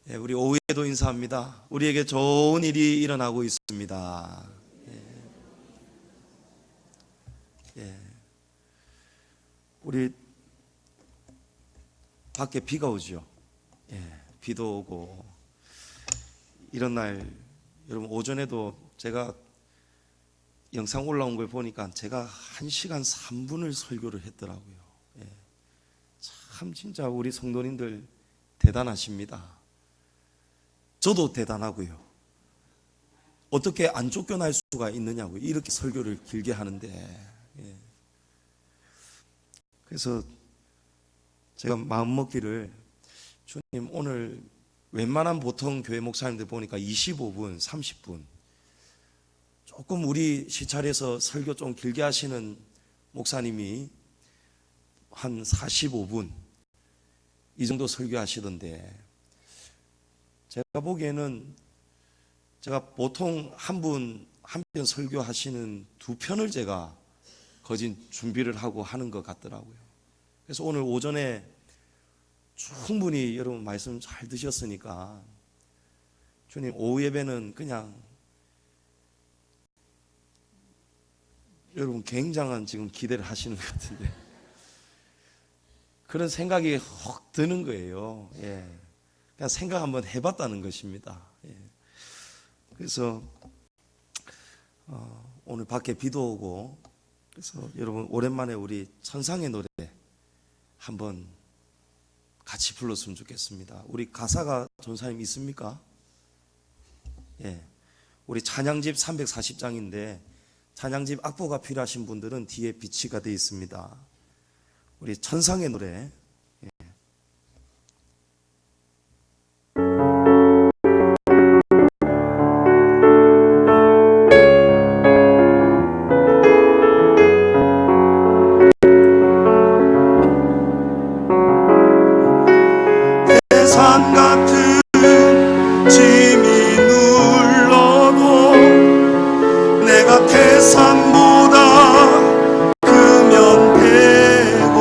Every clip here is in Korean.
예, 우리 오후에도 인사합니다. 우리에게 좋은 일이 일어나고 있습니다. 예, 우리 밖에 비가 오죠. 예, 비도 오고 이런 날 여러분 오전에도 제가 영상 올라온 걸 보니까 제가 1시간 3분을 설교를 했더라고요. 예, 참 진짜 우리 성도님들 대단하십니다. 저도 대단하고요. 어떻게 안 쫓겨날 수가 있느냐고 이렇게 설교를 길게 하는데, 예. 그래서 제가 마음먹기를 주님 오늘 웬만한 보통 교회 목사님들 보니까 25분, 30분 조금 우리 시찰에서 설교 좀 길게 하시는 목사님이 한 45분 이 정도 설교하시던데, 제가 보기에는 제가 보통 한 분 한 편 설교하시는 2편을 제가 거진 준비를 하고 하는 것 같더라고요. 그래서 오늘 오전에 충분히 여러분 말씀 잘 드셨으니까 주님 오후 예배는 그냥 여러분 굉장한 지금 기대를 하시는 것 같은데 그런 생각이 확 드는 거예요. 예. 그냥 생각 한번 해봤다는 것입니다. 예. 그래서 오늘 밖에 비도 오고 그래서 여러분 오랜만에 우리 천상의 노래 한번 같이 불렀으면 좋겠습니다. 우리 가사가 전사님 있습니까? 예. 우리 찬양집 340장인데 찬양집 악보가 필요하신 분들은 뒤에 비치가 되어 있습니다. 우리 천상의 노래. 산 같은 짐이 눌러도 내가 태산보다 크면 되고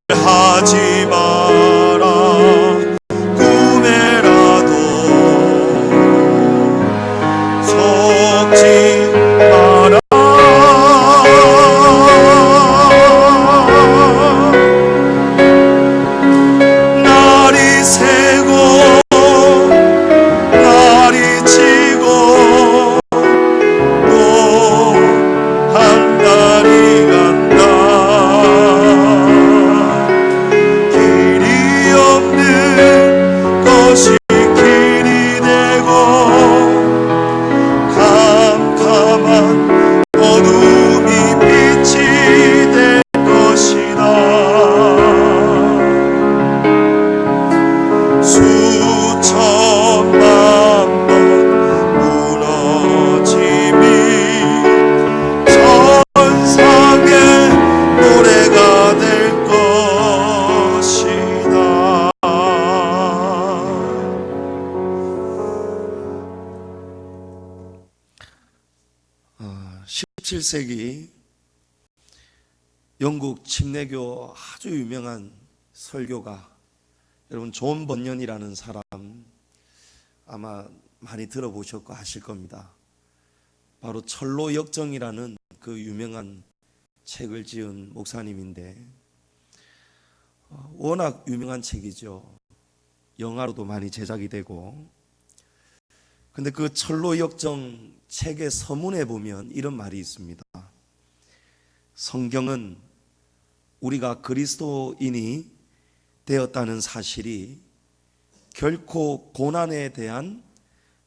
하지 마라. 꿈에라도 속지 마라. 날이 새고 날이 지고 또 한 달이 간다. 길이 없는 것이 길이 되고 캄캄한 어둠이 빛이 될 것이다. 수천만 번 무너짐이 천상의 노래가 될 것이다. 17세기 영국 침례교 아주 유명한 설교가, 여러분 존 번연이라는 사람 아마 많이 들어보셨고 하실 겁니다. 바로 철로 역정이라는 그 유명한 책을 지은 목사님인데, 워낙 유명한 책이죠. 영화로도 많이 제작이 되고. 근데 그 철로 역정 책의 서문에 보면 이런 말이 있습니다. 성경은 우리가 그리스도인이 되었다는 사실이 결코 고난에 대한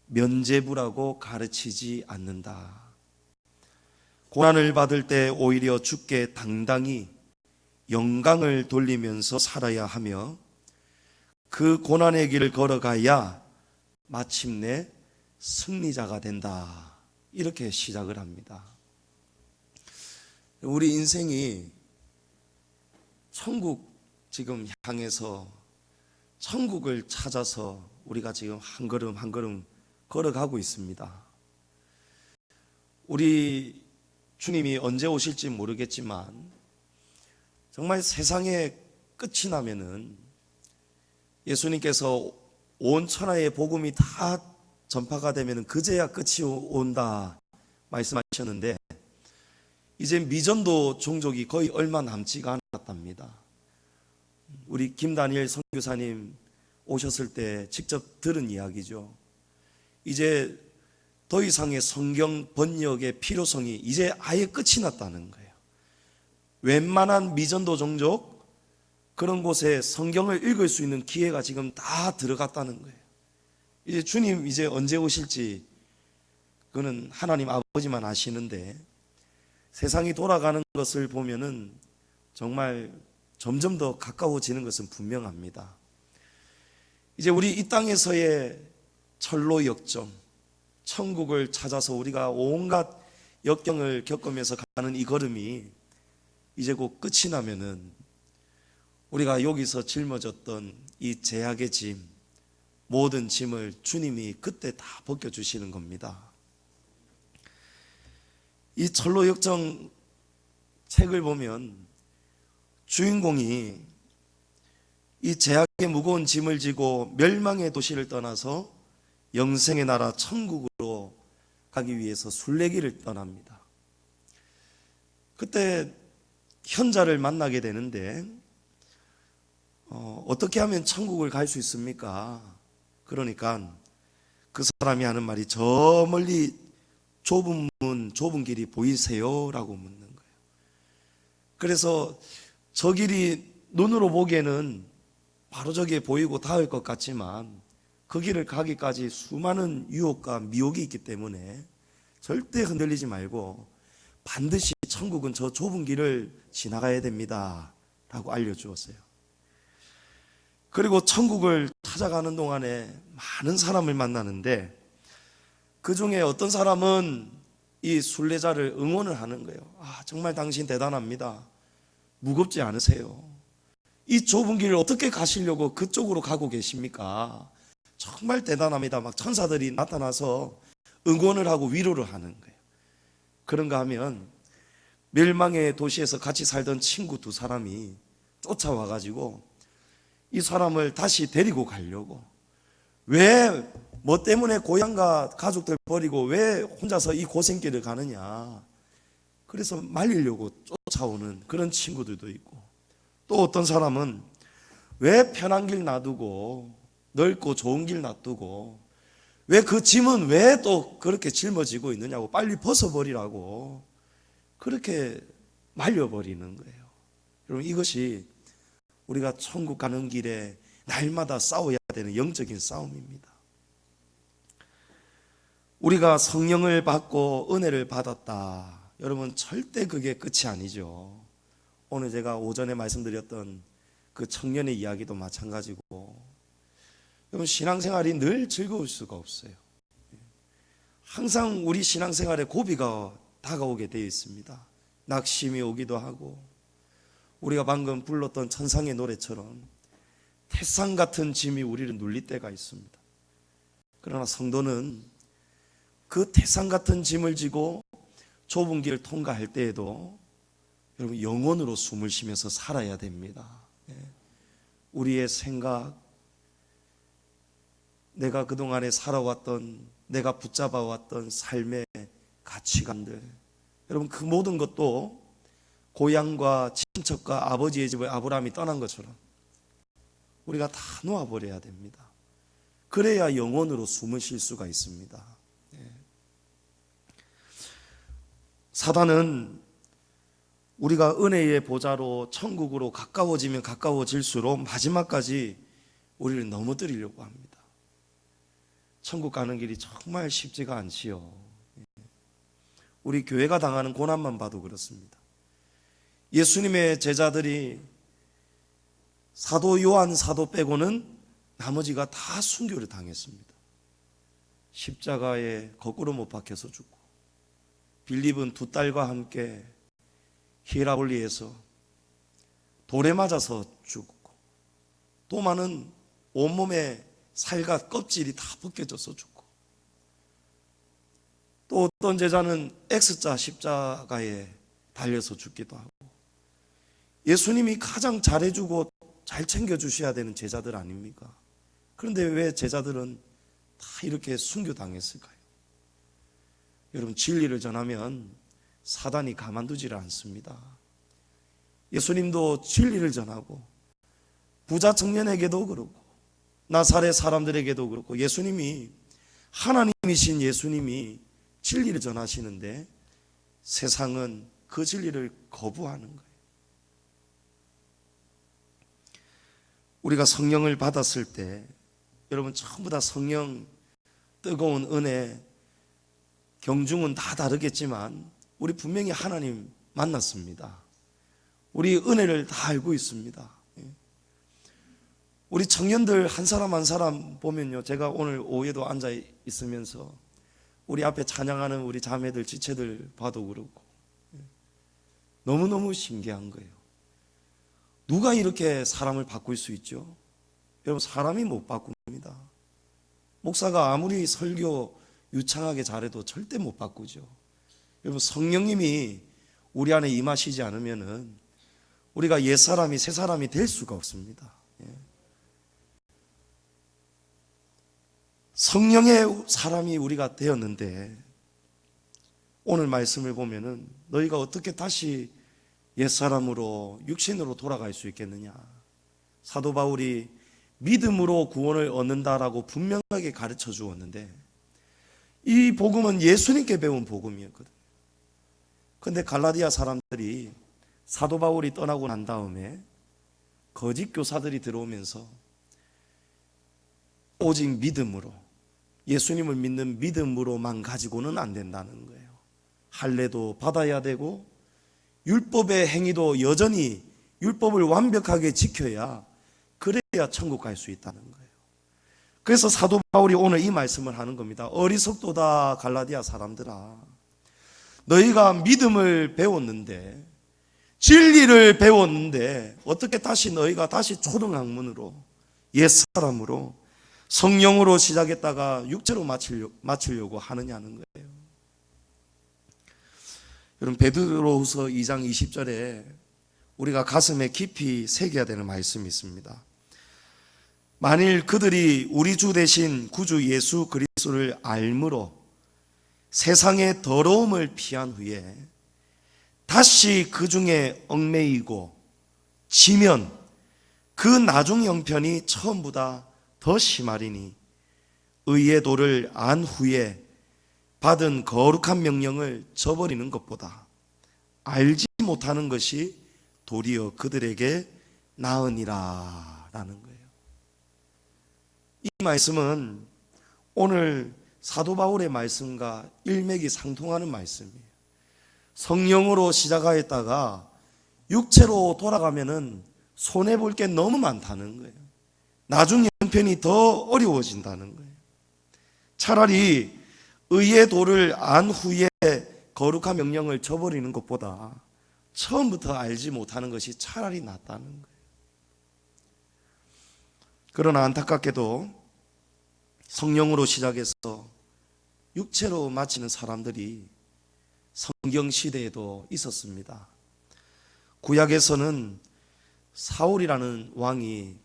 면죄부라고 가르치지 않는다. 고난을 받을 때 오히려 주께 당당히 영광을 돌리면서 살아야 하며 그 고난의 길을 걸어가야 마침내 승리자가 된다. 이렇게 시작을 합니다. 우리 인생이 천국 지금 향해서 천국을 찾아서 우리가 지금 한 걸음 한 걸음 걸어가고 있습니다. 우리 주님이 언제 오실지 모르겠지만 정말 세상의 끝이 나면은 예수님께서 온 천하의 복음이 다 전파가 되면은 그제야 끝이 온다 말씀하셨는데, 이제 미전도 종족이 거의 얼마 남지가 않았답니다. 우리 김다니엘 선교사님 오셨을 때 직접 들은 이야기죠. 이제 더 이상의 성경 번역의 필요성이 이제 아예 끝이 났다는 거예요. 웬만한 미전도 종족 그런 곳에 성경을 읽을 수 있는 기회가 지금 다 들어갔다는 거예요. 이제 주님 이제 언제 오실지 그거는 하나님 아버지만 아시는데, 세상이 돌아가는 것을 보면은 정말 점점 더 가까워지는 것은 분명합니다. 이제 우리 이 땅에서의 철로 역정, 천국을 찾아서 우리가 온갖 역경을 겪으면서 가는 이 걸음이 이제 곧 끝이 나면은 우리가 여기서 짊어졌던 이 죄악의 짐, 모든 짐을 주님이 그때 다 벗겨주시는 겁니다. 이 철로 역정 책을 보면 주인공이 이 죄악의 무거운 짐을 지고 멸망의 도시를 떠나서 영생의 나라 천국으로 가기 위해서 순례길을 떠납니다. 그때 현자를 만나게 되는데 어떻게 하면 천국을 갈 수 있습니까? 그러니까 그 사람이 하는 말이, 저 멀리 좁은 문, 좁은 길이 보이세요? 라고 묻는 거예요. 그래서 저 길이 눈으로 보기에는 바로 저기에 보이고 닿을 것 같지만 그 길을 가기까지 수많은 유혹과 미혹이 있기 때문에 절대 흔들리지 말고 반드시 천국은 저 좁은 길을 지나가야 됩니다 라고 알려주었어요. 그리고 천국을 찾아가는 동안에 많은 사람을 만나는데 그 중에 어떤 사람은 이 순례자를 응원을 하는 거예요. 아, 정말 당신 대단합니다. 무겁지 않으세요? 이 좁은 길을 어떻게 가시려고 그쪽으로 가고 계십니까? 정말 대단합니다. 막 천사들이 나타나서 응원을 하고 위로를 하는 거예요. 그런가 하면 멸망의 도시에서 같이 살던 친구 두 사람이 쫓아와가지고 이 사람을 다시 데리고 가려고, 왜 뭐 때문에 고향과 가족들 버리고 왜 혼자서 이 고생길을 가느냐, 그래서 말리려고 쫓아오는 그런 친구들도 있고, 또 어떤 사람은 왜 편한 길 놔두고 넓고 좋은 길 놔두고 왜 그 짐은 왜 또 그렇게 짊어지고 있느냐고 빨리 벗어버리라고 그렇게 말려버리는 거예요. 여러분, 이것이 우리가 천국 가는 길에 날마다 싸워야 되는 영적인 싸움입니다. 우리가 성령을 받고 은혜를 받았다, 여러분, 절대 그게 끝이 아니죠. 오늘 제가 오전에 말씀드렸던 그 청년의 이야기도 마찬가지고, 여러분, 신앙생활이 늘 즐거울 수가 없어요. 항상 우리 신앙생활에 고비가 다가오게 되어 있습니다. 낙심이 오기도 하고, 우리가 방금 불렀던 천상의 노래처럼 태산 같은 짐이 우리를 눌릴 때가 있습니다. 그러나 성도는 그 태산 같은 짐을 지고 좁은 길을 통과할 때에도 여러분, 영혼으로 숨을 쉬면서 살아야 됩니다. 우리의 생각, 내가 그동안에 살아왔던, 내가 붙잡아왔던 삶의 가치관들, 여러분, 그 모든 것도 고향과 친척과 아버지의 집을 아브라함이 떠난 것처럼 우리가 다 놓아버려야 됩니다. 그래야 영혼으로 숨을 쉴 수가 있습니다. 사단은 우리가 은혜의 보좌로 천국으로 가까워지면 가까워질수록 마지막까지 우리를 넘어뜨리려고 합니다. 천국 가는 길이 정말 쉽지가 않지요. 우리 교회가 당하는 고난만 봐도 그렇습니다. 예수님의 제자들이 사도 요한 사도 빼고는 나머지가 다 순교를 당했습니다. 십자가에 거꾸로 못 박혀서 죽고, 빌립은 두 딸과 함께 히에라볼리에서 돌에 맞아서 죽고, 도마는 온몸에 살과 껍질이 다 벗겨져서 죽고, 또 어떤 제자는 X자 십자가에 달려서 죽기도 하고, 예수님이 가장 잘해주고 잘 챙겨주셔야 되는 제자들 아닙니까? 그런데 왜 제자들은 다 이렇게 순교당했을까요? 여러분, 진리를 전하면 사단이 가만두지를 않습니다. 예수님도 진리를 전하고 부자 청년에게도 그렇고 나사렛 사람들에게도 그렇고, 예수님이, 하나님이신 예수님이 진리를 전하시는데 세상은 그 진리를 거부하는 거예요. 우리가 성령을 받았을 때 여러분, 전부 다 성령, 뜨거운 은혜, 경중은 다 다르겠지만 우리 분명히 하나님 만났습니다. 우리 은혜를 다 알고 있습니다. 우리 청년들 한 사람 한 사람 보면요, 제가 오늘 오후에도 앉아 있으면서 우리 앞에 찬양하는 우리 자매들, 지체들 봐도 그렇고 너무너무 신기한 거예요. 누가 이렇게 사람을 바꿀 수 있죠? 여러분, 사람이 못 바꿉니다. 목사가 아무리 설교 유창하게 잘해도 절대 못 바꾸죠. 여러분, 성령님이 우리 안에 임하시지 않으면은 우리가 옛사람이 새사람이 될 수가 없습니다. 성령의 사람이 우리가 되었는데 오늘 말씀을 보면은 너희가 어떻게 다시 옛사람으로 육신으로 돌아갈 수 있겠느냐. 사도 바울이 믿음으로 구원을 얻는다라고 분명하게 가르쳐 주었는데 이 복음은 예수님께 배운 복음이었거든요. 그런데 갈라디아 사람들이 사도 바울이 떠나고 난 다음에 거짓 교사들이 들어오면서 오직 믿음으로, 예수님을 믿는 믿음으로만 가지고는 안 된다는 거예요. 할례도 받아야 되고 율법의 행위도 여전히 율법을 완벽하게 지켜야, 그래야 천국 갈 수 있다는 거예요. 그래서 사도 바울이 오늘 이 말씀을 하는 겁니다. 어리석도다 갈라디아 사람들아, 너희가 믿음을 배웠는데, 진리를 배웠는데 어떻게 다시 너희가 다시 초등학문으로, 옛사람으로, 성령으로 시작했다가 육체로 마치려고 하느냐는 거예요. 여러분, 베드로후서 2장 20절에 우리가 가슴에 깊이 새겨야 되는 말씀이 있습니다. 만일 그들이 우리 주 대신 구주 예수 그리스도를 알므로 세상의 더러움을 피한 후에 다시 그 중에 얽매이고 지면 그 나중 형편이 처음보다 더 심하리니 의의 도를 안 후에 받은 거룩한 명령을 저버리는 것보다 알지 못하는 것이 도리어 그들에게 나으니라 라는 거예요. 이 말씀은 오늘 사도 바울의 말씀과 일맥이 상통하는 말씀이에요. 성령으로 시작하였다가 육체로 돌아가면은 손해볼 게 너무 많다는 거예요. 나중 형편이 더 어려워진다는 거예요. 차라리 의의 도를 안 후에 거룩한 명령을 저버리는 것보다 처음부터 알지 못하는 것이 차라리 낫다는 거예요. 그러나 안타깝게도 성령으로 시작해서 육체로 마치는 사람들이 성경 시대에도 있었습니다. 구약에서는 사울이라는 왕이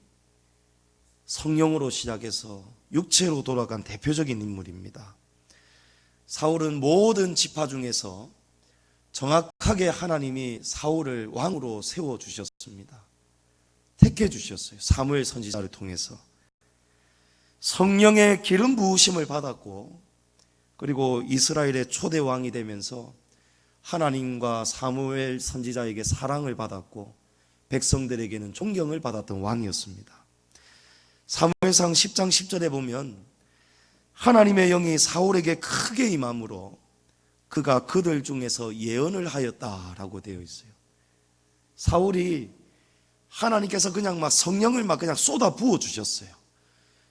성령으로 시작해서 육체로 돌아간 대표적인 인물입니다. 사울은 모든 지파 중에서 정확하게 하나님이 사울을 왕으로 세워주셨습니다. 택해 주셨어요. 사무엘 선지자를 통해서. 성령의 기름 부으심을 받았고, 그리고 이스라엘의 초대 왕이 되면서 하나님과 사무엘 선지자에게 사랑을 받았고 백성들에게는 존경을 받았던 왕이었습니다. 사무엘상 10장 10절에 보면 하나님의 영이 사울에게 크게 임함으로 그가 그들 중에서 예언을 하였다라고 되어 있어요. 사울이 하나님께서 그냥 막 성령을 막 그냥 쏟아 부어 주셨어요.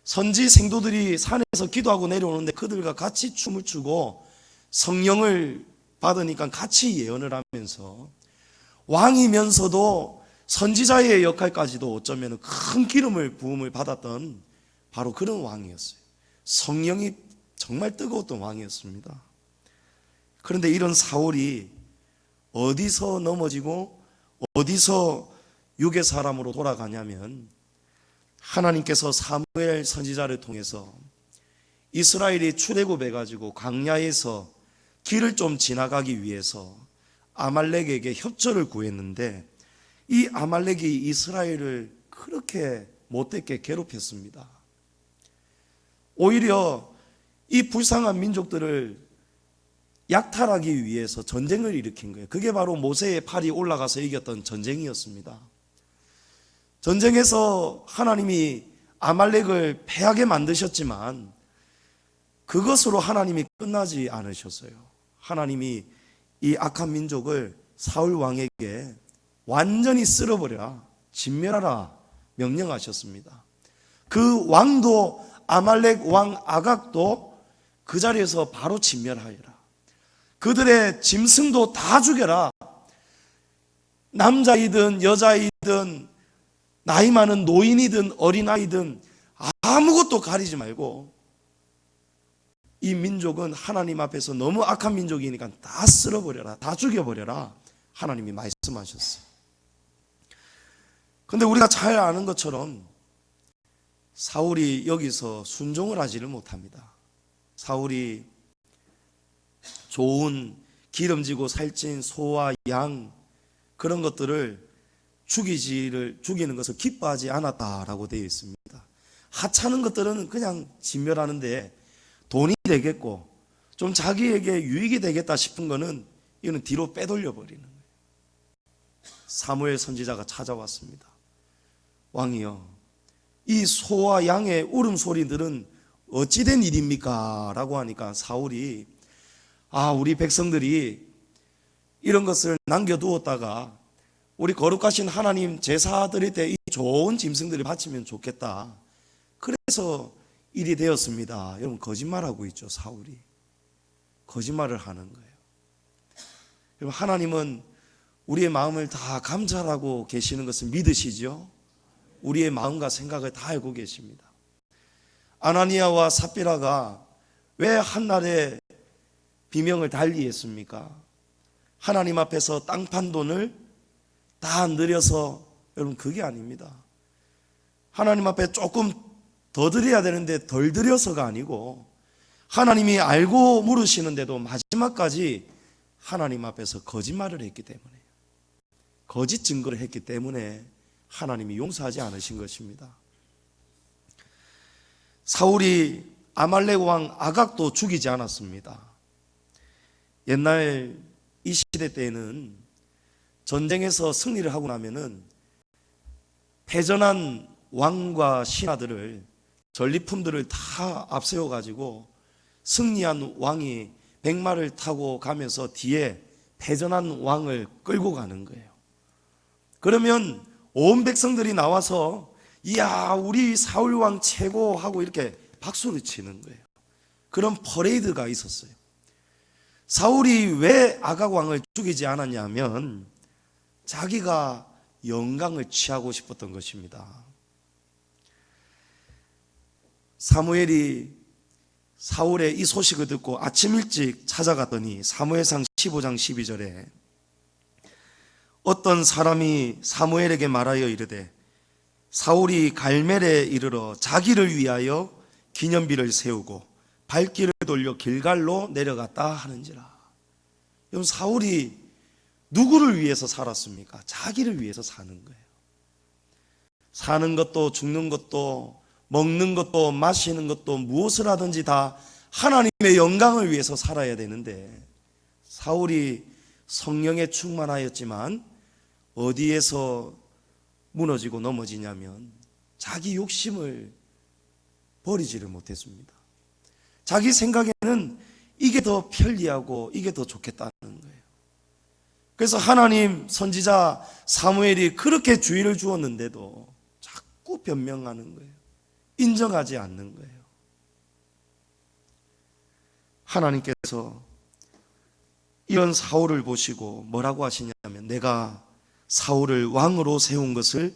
선지 생도들이 산에서 기도하고 내려오는데 그들과 같이 춤을 추고 성령을 받으니까 같이 예언을 하면서 왕이면서도 선지자의 역할까지도 어쩌면 큰 기름을 부음을 받았던 바로 그런 왕이었어요. 성령이 정말 뜨거웠던 왕이었습니다. 그런데 이런 사울이 어디서 넘어지고 어디서 육의 사람으로 돌아가냐면 하나님께서 사무엘 선지자를 통해서 이스라엘이 출애굽해가지고 광야에서 길을 좀 지나가기 위해서 아말렉에게 협조를 구했는데 이 아말렉이 이스라엘을 그렇게 못되게 괴롭혔습니다. 오히려 이 불쌍한 민족들을 약탈하기 위해서 전쟁을 일으킨 거예요. 그게 바로 모세의 팔이 올라가서 이겼던 전쟁이었습니다. 전쟁에서 하나님이 아말렉을 패하게 만드셨지만 그것으로 하나님이 끝나지 않으셨어요. 하나님이 이 악한 민족을 사울 왕에게 완전히 쓸어버려라, 진멸하라 명령하셨습니다. 그 왕도 아말렉 왕 아각도 그 자리에서 바로 진멸하여라. 그들의 짐승도 다 죽여라. 남자이든 여자이든 나이 많은 노인이든 어린아이든 아무것도 가리지 말고, 이 민족은 하나님 앞에서 너무 악한 민족이니까 다 쓸어버려라, 다 죽여버려라 하나님이 말씀하셨어요. 그런데 우리가 잘 아는 것처럼 사울이 여기서 순종을 하지를 못합니다. 사울이 좋은 기름지고 살찐 소와 양 그런 것들을 죽이는 것을 기뻐하지 않았다라고 되어 있습니다. 하찮은 것들은 그냥 진멸하는데 돈이 되겠고 좀 자기에게 유익이 되겠다 싶은 거는 이거는 뒤로 빼돌려 버리는 거예요. 사무엘 선지자가 찾아왔습니다. 왕이여, 이 소와 양의 울음소리들은 어찌된 일입니까? 라고 하니까 사울이 우리 백성들이 이런 것을 남겨두었다가 우리 거룩하신 하나님 제사 드릴 때 이 좋은 짐승들을 바치면 좋겠다. 그래서 일이 되었습니다. 여러분, 거짓말하고 있죠. 사울이 거짓말을 하는 거예요. 여러분, 하나님은 우리의 마음을 다 감찰하고 계시는 것을 믿으시죠? 우리의 마음과 생각을 다 알고 계십니다. 아나니아와 삽비라가 왜 한날에 비명을 달리했습니까? 하나님 앞에서 땅 판 돈을 다 느려서 여러분 그게 아닙니다. 하나님 앞에 조금 더 드려야 되는데 덜 드려서가 아니고 하나님이 알고 물으시는데도 마지막까지 하나님 앞에서 거짓말을 했기 때문에, 거짓 증거를 했기 때문에 하나님이 용서하지 않으신 것입니다. 사울이 아말렉 왕 아각도 죽이지 않았습니다. 옛날 이 시대 때에는 전쟁에서 승리를 하고 나면은 패전한 왕과 신하들을, 전리품들을 다 앞세워 가지고 승리한 왕이 백마를 타고 가면서 뒤에 패전한 왕을 끌고 가는 거예요. 그러면 온 백성들이 나와서 이야 우리 사울 왕 최고 하고 이렇게 박수를 치는 거예요. 그런 퍼레이드가 있었어요. 사울이 왜 아각 왕을 죽이지 않았냐면 자기가 영광을 취하고 싶었던 것입니다. 사무엘이 사울의 이 소식을 듣고 아침 일찍 찾아갔더니 사무엘상 15장 12절에 어떤 사람이 사무엘에게 말하여 이르되 사울이 갈멜에 이르러 자기를 위하여 기념비를 세우고 발길을 돌려 길갈로 내려갔다 하는지라. 여러분 사울이 누구를 위해서 살았습니까? 자기를 위해서 사는 거예요. 사는 것도 죽는 것도 먹는 것도 마시는 것도 무엇을 하든지 다 하나님의 영광을 위해서 살아야 되는데 사울이 성령에 충만하였지만 어디에서 무너지고 넘어지냐면 자기 욕심을 버리지를 못했습니다. 자기 생각에는 이게 더 편리하고 이게 더 좋겠다는 거예요. 그래서 하나님 선지자 사무엘이 그렇게 주의를 주었는데도 자꾸 변명하는 거예요. 인정하지 않는 거예요. 하나님께서 이런 사울을 보시고 뭐라고 하시냐면 내가 사울을 왕으로 세운 것을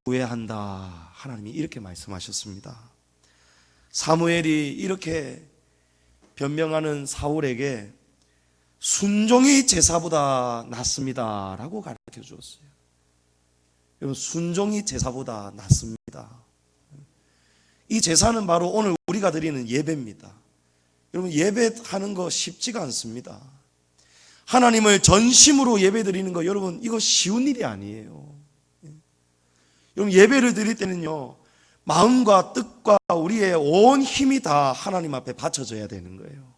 후회한다. 하나님이 이렇게 말씀하셨습니다. 사무엘이 이렇게 변명하는 사울에게 순종이 제사보다 낫습니다 라고 가르쳐 주었어요. 여러분 순종이 제사보다 낫습니다. 이 제사는 바로 오늘 우리가 드리는 예배입니다. 여러분 예배하는 거 쉽지가 않습니다. 하나님을 전심으로 예배 드리는 거 여러분 이거 쉬운 일이 아니에요. 여러분 예배를 드릴 때는요 마음과 뜻과 우리의 온 힘이 다 하나님 앞에 바쳐져야 되는 거예요.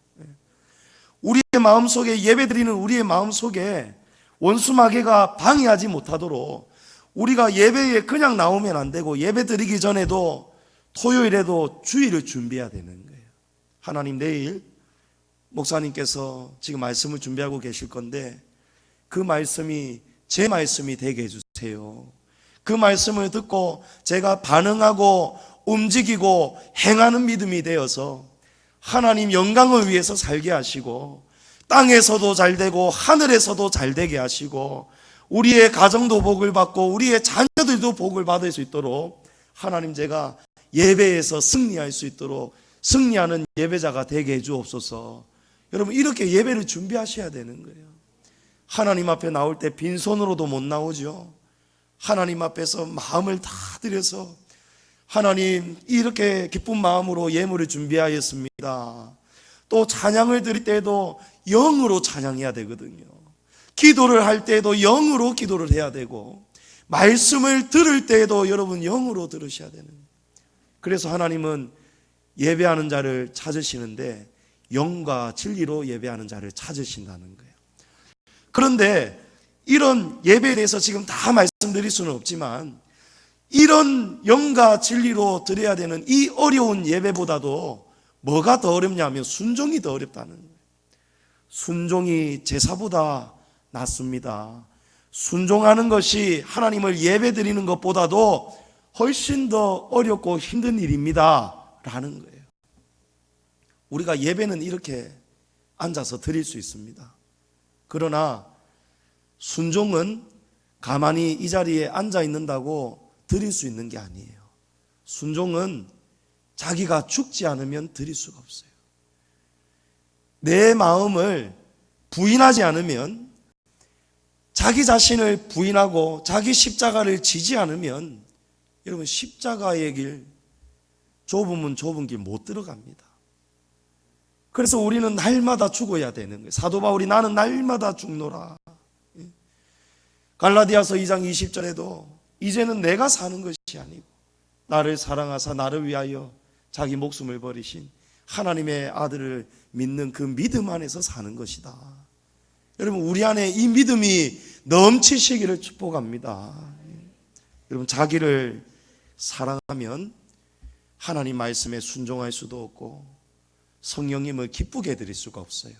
우리의 마음속에 예배 드리는 우리의 마음속에 원수 마귀가 방해하지 못하도록 우리가 예배에 그냥 나오면 안 되고 예배 드리기 전에도 토요일에도 주일을 준비해야 되는 거예요. 하나님 내일 목사님께서 지금 말씀을 준비하고 계실 건데 그 말씀이 제 말씀이 되게 해주세요. 그 말씀을 듣고 제가 반응하고 움직이고 행하는 믿음이 되어서 하나님 영광을 위해서 살게 하시고 땅에서도 잘 되고 하늘에서도 잘 되게 하시고 우리의 가정도 복을 받고 우리의 자녀들도 복을 받을 수 있도록 하나님 제가 예배에서 승리할 수 있도록 승리하는 예배자가 되게 해 주옵소서. 여러분 이렇게 예배를 준비하셔야 되는 거예요. 하나님 앞에 나올 때 빈손으로도 못 나오죠. 하나님 앞에서 마음을 다 들여서 하나님 이렇게 기쁜 마음으로 예물을 준비하였습니다. 또 찬양을 드릴 때에도 영으로 찬양해야 되거든요. 기도를 할 때에도 영으로 기도를 해야 되고 말씀을 들을 때에도 여러분 영으로 들으셔야 되는 거예요. 그래서 하나님은 예배하는 자를 찾으시는데 영과 진리로 예배하는 자를 찾으신다는 거예요. 그런데 이런 예배에 대해서 지금 다 말씀드릴 수는 없지만 이런 영과 진리로 드려야 되는 이 어려운 예배보다도 뭐가 더 어렵냐면 순종이 더 어렵다는 거예요. 순종이 제사보다 낫습니다. 순종하는 것이 하나님을 예배 드리는 것보다도 훨씬 더 어렵고 힘든 일입니다 라는 거예요. 우리가 예배는 이렇게 앉아서 드릴 수 있습니다. 그러나 순종은 가만히 이 자리에 앉아 있는다고 드릴 수 있는 게 아니에요. 순종은 자기가 죽지 않으면 드릴 수가 없어요. 내 마음을 부인하지 않으면 자기 자신을 부인하고 자기 십자가를 지지 않으면 여러분 십자가의 길, 좁으면 좁은 길 못 들어갑니다. 그래서 우리는 날마다 죽어야 되는 거예요. 사도 바울이 나는 날마다 죽노라. 갈라디아서 2장 20절에도 이제는 내가 사는 것이 아니고 나를 사랑하사 나를 위하여 자기 목숨을 버리신 하나님의 아들을 믿는 그 믿음 안에서 사는 것이다. 여러분 우리 안에 이 믿음이 넘치시기를 축복합니다. 여러분 자기를 사랑하면 하나님 말씀에 순종할 수도 없고 성령님을 기쁘게 해드릴 수가 없어요.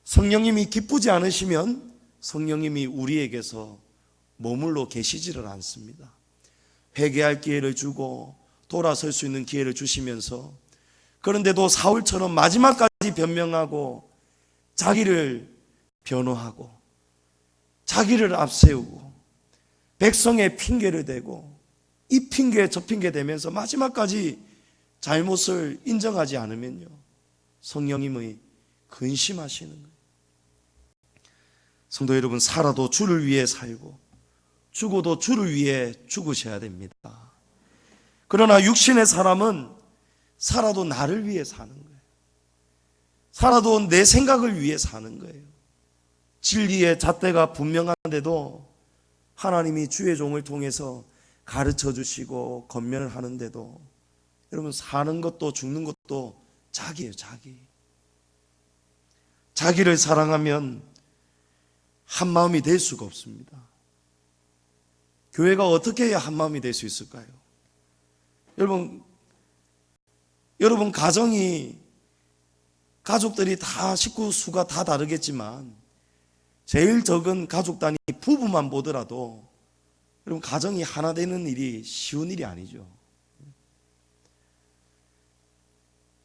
성령님이 기쁘지 않으시면 성령님이 우리에게서 머물러 계시지를 않습니다. 회개할 기회를 주고 돌아설 수 있는 기회를 주시면서 그런데도 사울처럼 마지막까지 변명하고 자기를 변호하고 자기를 앞세우고 백성의 핑계를 대고 이 핑계 저 핑계 대면서 마지막까지 잘못을 인정하지 않으면요 성령님의 근심하시는 거예요. 성도 여러분, 살아도 주를 위해 살고 죽어도 주를 위해 죽으셔야 됩니다. 그러나 육신의 사람은 살아도 나를 위해 사는 거예요. 살아도 내 생각을 위해 사는 거예요. 진리의 잣대가 분명한데도 하나님이 주의 종을 통해서 가르쳐 주시고 권면을 하는데도 여러분 사는 것도 죽는 것도 자기예요. 자기를 사랑하면 한 마음이 될 수가 없습니다. 교회가 어떻게 해야 한 마음이 될 수 있을까요? 여러분 가족들이 다 식구 수가 다 다르겠지만 제일 적은 가족 단위 부부만 보더라도 여러분 가정이 하나 되는 일이 쉬운 일이 아니죠.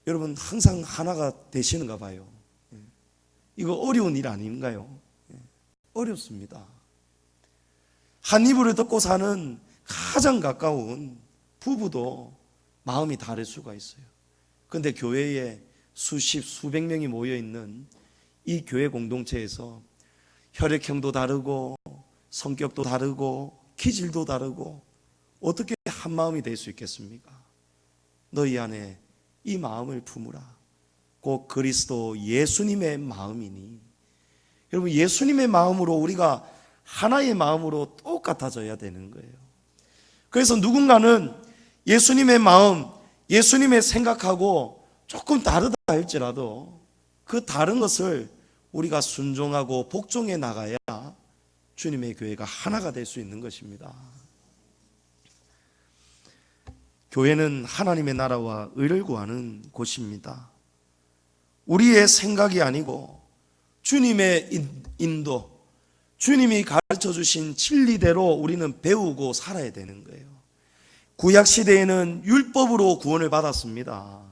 여러분 항상 하나가 되시는가 봐요. 이거 어려운 일 아닌가요? 어렵습니다. 한 이불을 덮고 사는 가장 가까운 부부도 마음이 다를 수가 있어요. 그런데 교회에 수백 명이 모여 있는 이 교회 공동체에서 혈액형도 다르고 성격도 다르고 기질도 다르고 어떻게 한 마음이 될 수 있겠습니까? 너희 안에 이 마음을 품으라. 곧 그리스도 예수님의 마음이니. 여러분 예수님의 마음으로 우리가 하나의 마음으로 똑같아져야 되는 거예요. 그래서 누군가는 예수님의 마음, 예수님의 생각하고 조금 다르다 할지라도 그 다른 것을 우리가 순종하고 복종해 나가야 주님의 교회가 하나가 될 수 있는 것입니다. 교회는 하나님의 나라와 의를 구하는 곳입니다. 우리의 생각이 아니고 주님의 인도, 주님이 가르쳐 주신 진리대로 우리는 배우고 살아야 되는 거예요. 구약 시대에는 율법으로 구원을 받았습니다.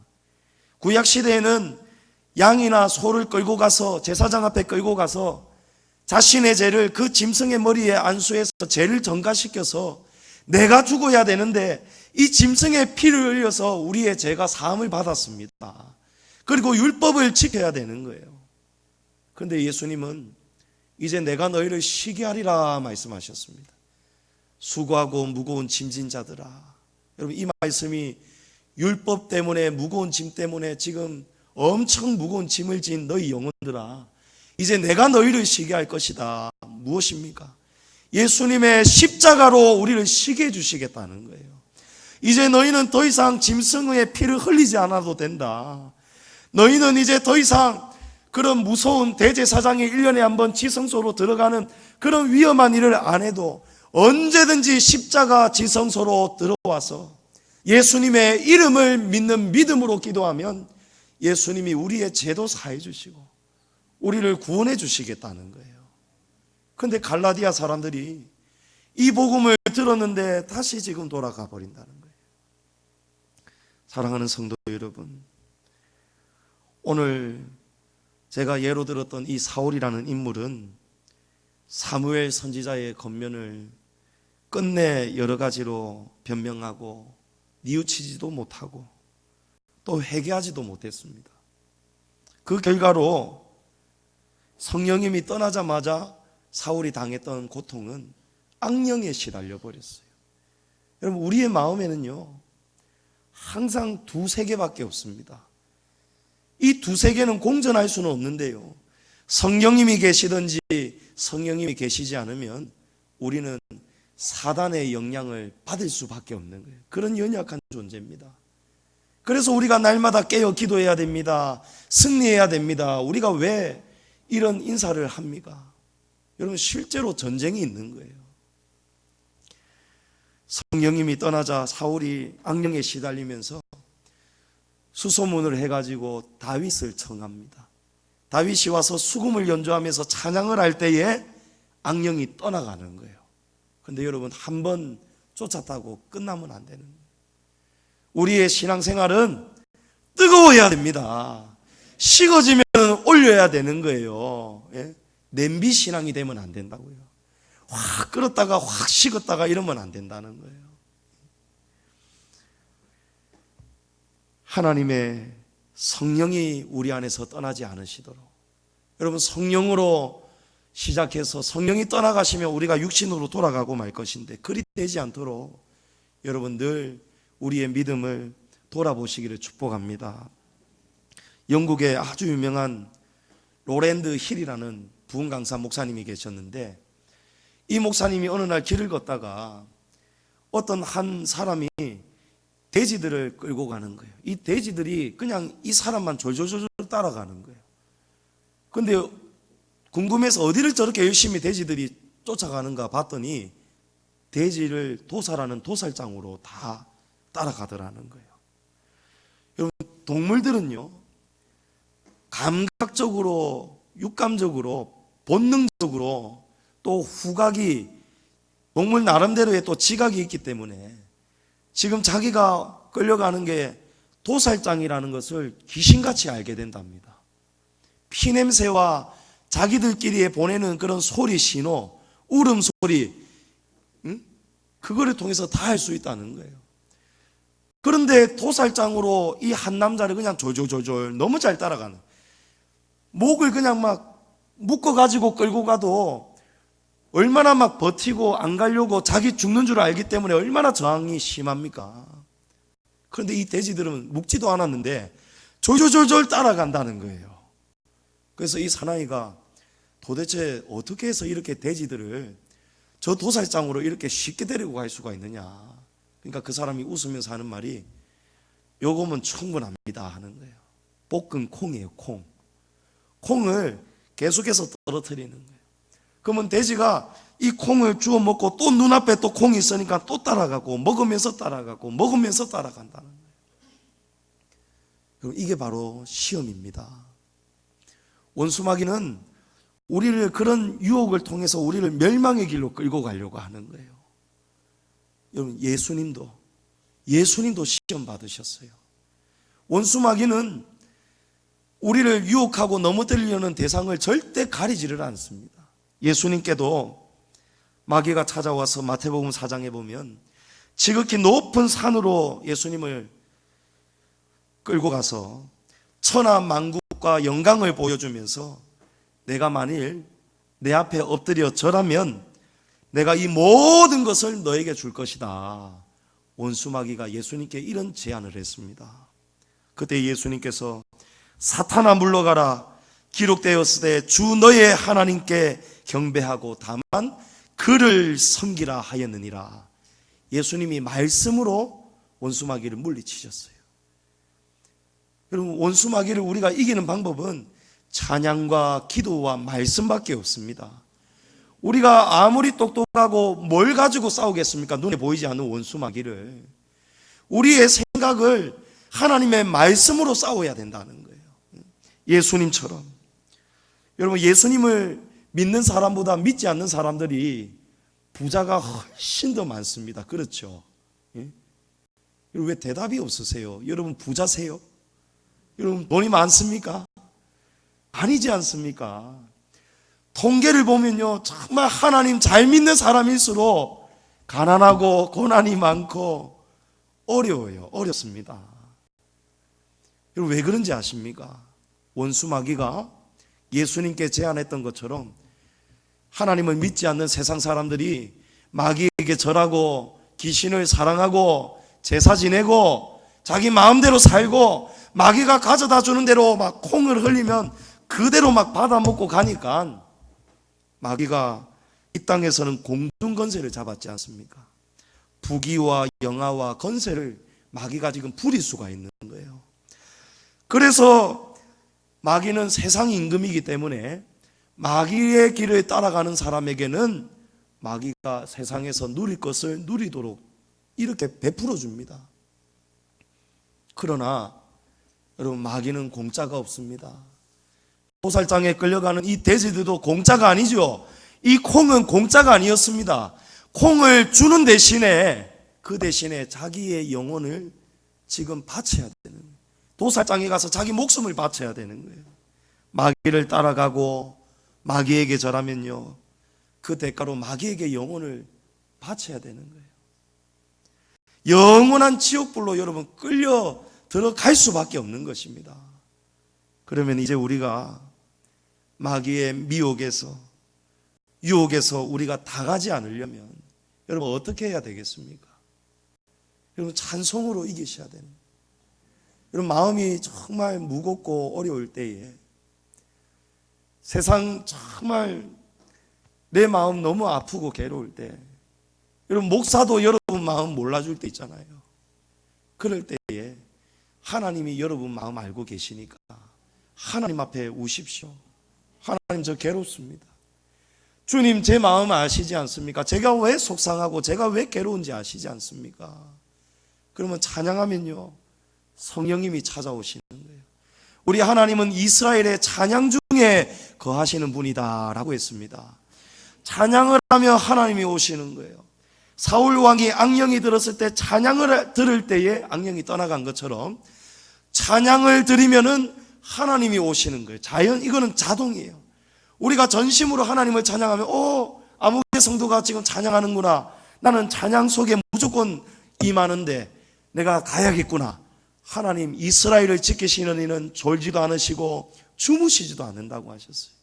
구약 시대에는 양이나 소를 끌고 가서 제사장 앞에 끌고 가서 자신의 죄를 그 짐승의 머리에 안수해서 죄를 전가시켜서 내가 죽어야 되는데 이 짐승의 피를 흘려서 우리의 죄가 사함을 받았습니다. 그리고 율법을 지켜야 되는 거예요. 그런데 예수님은 이제 내가 너희를 쉬게 하리라 말씀하셨습니다. 수고하고 무거운 짐진 자들아. 여러분 이 말씀이 율법 때문에 무거운 짐 때문에 지금 엄청 무거운 짐을 진 너희 영혼들아, 이제 내가 너희를 쉬게 할 것이다. 무엇입니까? 예수님의 십자가로 우리를 쉬게 해주시겠다는 거예요. 이제 너희는 더 이상 짐승의 피를 흘리지 않아도 된다. 너희는 이제 더 이상 그런 무서운 대제사장이 1년에 한 번 지성소로 들어가는 그런 위험한 일을 안 해도 언제든지 십자가 지성소로 들어와서 예수님의 이름을 믿는 믿음으로 기도하면 예수님이 우리의 죄도 사해 주시고 우리를 구원해 주시겠다는 거예요. 그런데 갈라디아 사람들이 이 복음을 들었는데 다시 지금 돌아가 버린다는 거예요. 사랑하는 성도 여러분, 오늘 제가 예로 들었던 이 사울이라는 인물은 사무엘 선지자의 권면을 끝내 여러 가지로 변명하고 뉘우치지도 못하고 또 회개하지도 못했습니다. 그 결과로 성령님이 떠나자마자 사울이 당했던 고통은 악령에 시달려 버렸어요. 여러분, 우리의 마음에는요, 항상 두세 개밖에 없습니다. 이 두세 개는 공존할 수는 없는데요, 성령님이 계시든지 성령님이 계시지 않으면 우리는 사단의 영향을 받을 수밖에 없는 거예요. 그런 연약한 존재입니다. 그래서 우리가 날마다 깨어 기도해야 됩니다. 승리해야 됩니다. 우리가 왜 이런 인사를 합니까? 여러분, 실제로 전쟁이 있는 거예요. 성령님이 떠나자 사울이 악령에 시달리면서 수소문을 해가지고 다윗을 청합니다. 다윗이 와서 수금을 연주하면서 찬양을 할 때에 악령이 떠나가는 거예요. 그런데 여러분, 한 번 쫓았다고 끝나면 안 되는 거예요. 우리의 신앙생활은 뜨거워야 됩니다. 식어지면 올려야 되는 거예요. 예? 냄비 신앙이 되면 안 된다고요. 확 끓었다가 확 식었다가 이러면 안 된다는 거예요. 하나님의 성령이 우리 안에서 떠나지 않으시도록, 여러분, 성령으로 시작해서 성령이 떠나가시면 우리가 육신으로 돌아가고 말 것인데, 그리 되지 않도록 여러분 늘 우리의 믿음을 돌아보시기를 축복합니다. 영국에 아주 유명한 로랜드 힐이라는 부흥 강사 목사님이 계셨는데, 이 목사님이 어느 날 길을 걷다가 어떤 한 사람이 돼지들을 끌고 가는 거예요. 이 돼지들이 그냥 이 사람만 졸졸졸 따라가는 거예요. 근데 궁금해서 어디를 저렇게 열심히 돼지들이 쫓아가는가 봤더니 돼지를 도살하는 도살장으로 다 따라가더라는 거예요. 여러분, 동물들은요, 감각적으로, 육감적으로, 본능적으로, 또 후각이, 동물 나름대로의 또 지각이 있기 때문에 지금 자기가 끌려가는 게 도살장이라는 것을 귀신같이 알게 된답니다. 피냄새와 자기들끼리 보내는 그런 소리 신호, 울음소리, 그거를 통해서 다 할 수 있다는 거예요. 그런데 도살장으로 이 한 남자를 그냥 졸졸졸졸 너무 잘 따라가는, 목을 그냥 막 묶어가지고 끌고 가도 얼마나 막 버티고 안 가려고 자기 죽는 줄 알기 때문에 얼마나 저항이 심합니까? 그런데 이 돼지들은 묶지도 않았는데 졸졸졸졸 따라간다는 거예요. 그래서 이 사나이가 도대체 어떻게 해서 이렇게 돼지들을 저 도살장으로 이렇게 쉽게 데리고 갈 수가 있느냐. 그러니까 그 사람이 웃으면서 하는 말이, 요거면 충분합니다 하는 거예요. 볶은 콩이에요, 콩. 콩을 계속해서 떨어뜨리는 거예요. 그러면 돼지가 이 콩을 주워 먹고 또 눈앞에 또 콩이 있으니까 또 따라가고, 먹으면서 따라가고, 먹으면서 따라간다는 거예요. 그럼 이게 바로 시험입니다. 원수마귀는 우리를 그런 유혹을 통해서 우리를 멸망의 길로 끌고 가려고 하는 거예요. 여러분, 예수님도 시험 받으셨어요. 원수마귀는 우리를 유혹하고 넘어뜨리려는 대상을 절대 가리지를 않습니다. 예수님께도 마귀가 찾아와서 마태복음 4장에 보면 지극히 높은 산으로 예수님을 끌고 가서 천하 만국과 영광을 보여주면서, 내가 만일 내 앞에 엎드려 절하면 내가 이 모든 것을 너에게 줄 것이다. 원수마귀가 예수님께 이런 제안을 했습니다. 그때 예수님께서 사탄아 물러가라, 기록되었으되 주 너의 하나님께 경배하고 다만 그를 섬기라 하였느니라. 예수님이 말씀으로 원수마귀를 물리치셨어요. 여러분, 원수마귀를 우리가 이기는 방법은 찬양과 기도와 말씀밖에 없습니다. 우리가 아무리 똑똑하고 뭘 가지고 싸우겠습니까? 눈에 보이지 않는 원수마귀를. 우리의 생각을 하나님의 말씀으로 싸워야 된다는 거예요. 예수님처럼. 여러분, 예수님을 믿는 사람보다 믿지 않는 사람들이 부자가 훨씬 더 많습니다. 그렇죠? 예? 여러분, 왜 대답이 없으세요? 여러분, 부자세요? 여러분, 돈이 많습니까? 아니지 않습니까? 통계를 보면요, 정말 하나님 잘 믿는 사람일수록 가난하고 고난이 많고 어려워요. 어렵습니다. 여러분, 왜 그런지 아십니까? 원수마귀가 예수님께 제안했던 것처럼 하나님을 믿지 않는 세상 사람들이 마귀에게 절하고 귀신을 사랑하고 제사 지내고 자기 마음대로 살고 마귀가 가져다 주는 대로 막 콩을 흘리면 그대로 막 받아먹고 가니까 마귀가 이 땅에서는 공중건세를 잡았지 않습니까? 부귀와 영화와 건세를 마귀가 지금 부릴 수가 있는 거예요. 그래서 마귀는 세상 임금이기 때문에 마귀의 길을 따라가는 사람에게는 마귀가 세상에서 누릴 것을 누리도록 이렇게 베풀어 줍니다. 그러나 여러분, 마귀는 공짜가 없습니다. 도살장에 끌려가는 이 돼지들도 공짜가 아니죠. 이 콩은 공짜가 아니었습니다. 콩을 주는 대신에 그 대신에 자기의 영혼을 지금 바쳐야 되는 거예요. 도살장에 가서 자기 목숨을 바쳐야 되는 거예요. 마귀를 따라가고 마귀에게 절하면요, 그 대가로 마귀에게 영혼을 바쳐야 되는 거예요. 영원한 지옥불로 여러분 끌려 들어갈 수밖에 없는 것입니다. 그러면 이제 우리가 마귀의 미혹에서 유혹에서 우리가 당하지 않으려면 여러분 어떻게 해야 되겠습니까? 여러분 찬송으로 이기셔야 되는 거예요. 여러분 마음이 정말 무겁고 어려울 때에, 세상 정말 내 마음 너무 아프고 괴로울 때, 여러분 목사도 여러분 마음 몰라줄 때 있잖아요. 그럴 때에 하나님이 여러분 마음 알고 계시니까 하나님 앞에 우십시오. 하나님, 저 괴롭습니다. 주님, 제 마음 아시지 않습니까? 제가 왜 속상하고 제가 왜 괴로운지 아시지 않습니까? 그러면 찬양하면요, 성령님이 찾아오시는 거예요. 우리 하나님은 이스라엘의 찬양 중에 거하시는 분이다라고 했습니다. 찬양을 하며 하나님이 오시는 거예요. 사울 왕이 악령이 들었을 때 찬양을 들을 때에 악령이 떠나간 것처럼 찬양을 드리면은 하나님이 오시는 거예요. 이거는 자동이에요. 우리가 전심으로 하나님을 찬양하면 아무개 성도가 지금 찬양하는구나, 나는 찬양 속에 무조건 임하는데 내가 가야겠구나. 하나님, 이스라엘을 지키시는 이는 졸지도 않으시고 주무시지도 않는다고 하셨어요.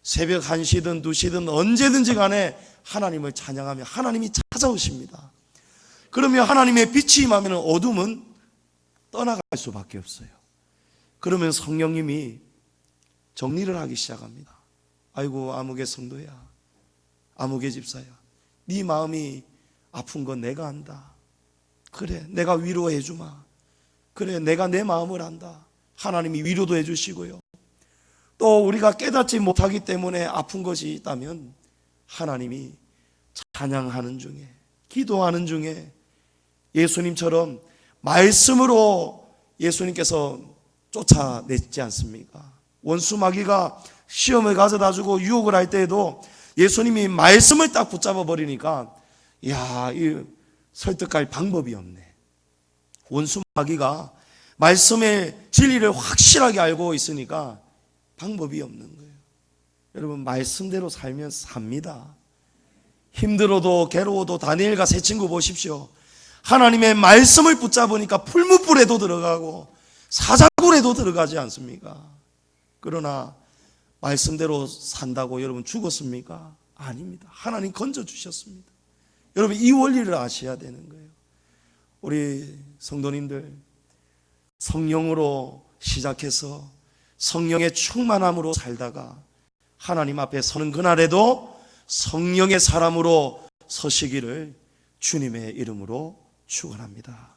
새벽 1시든 2시든 언제든지 간에 하나님을 찬양하며 하나님이 찾아오십니다. 그러면 하나님의 빛이 임하면 어둠은 떠나갈 수밖에 없어요. 그러면 성령님이 정리를 하기 시작합니다. 아이고, 아무개 성도야, 아무개 집사야, 네 마음이 아픈 건 내가 안다. 그래, 내가 위로해 주마. 그래, 내가 내 마음을 안다. 하나님이 위로도 해 주시고요, 또 우리가 깨닫지 못하기 때문에 아픈 것이 있다면 하나님이 찬양하는 중에, 기도하는 중에 예수님처럼 말씀으로 예수님께서 쫓아냈지 않습니까? 원수 마귀가 시험을 가져다 주고 유혹을 할 때에도 예수님이 말씀을 딱 붙잡아 버리니까, 이 설득할 방법이 없네. 원수 마귀가 말씀의 진리를 확실하게 알고 있으니까 방법이 없는 거예요. 여러분, 말씀대로 살면 삽니다. 힘들어도 괴로워도 다니엘과 세 친구 보십시오. 하나님의 말씀을 붙잡으니까 풀무불에도 들어가고 사자굴에도 들어가지 않습니까? 그러나 말씀대로 산다고 여러분 죽었습니까? 아닙니다. 하나님 건져주셨습니다. 여러분, 이 원리를 아셔야 되는 거예요. 우리 성도님들, 성령으로 시작해서 성령의 충만함으로 살다가 하나님 앞에 서는 그날에도 성령의 사람으로 서시기를 주님의 이름으로 축원합니다.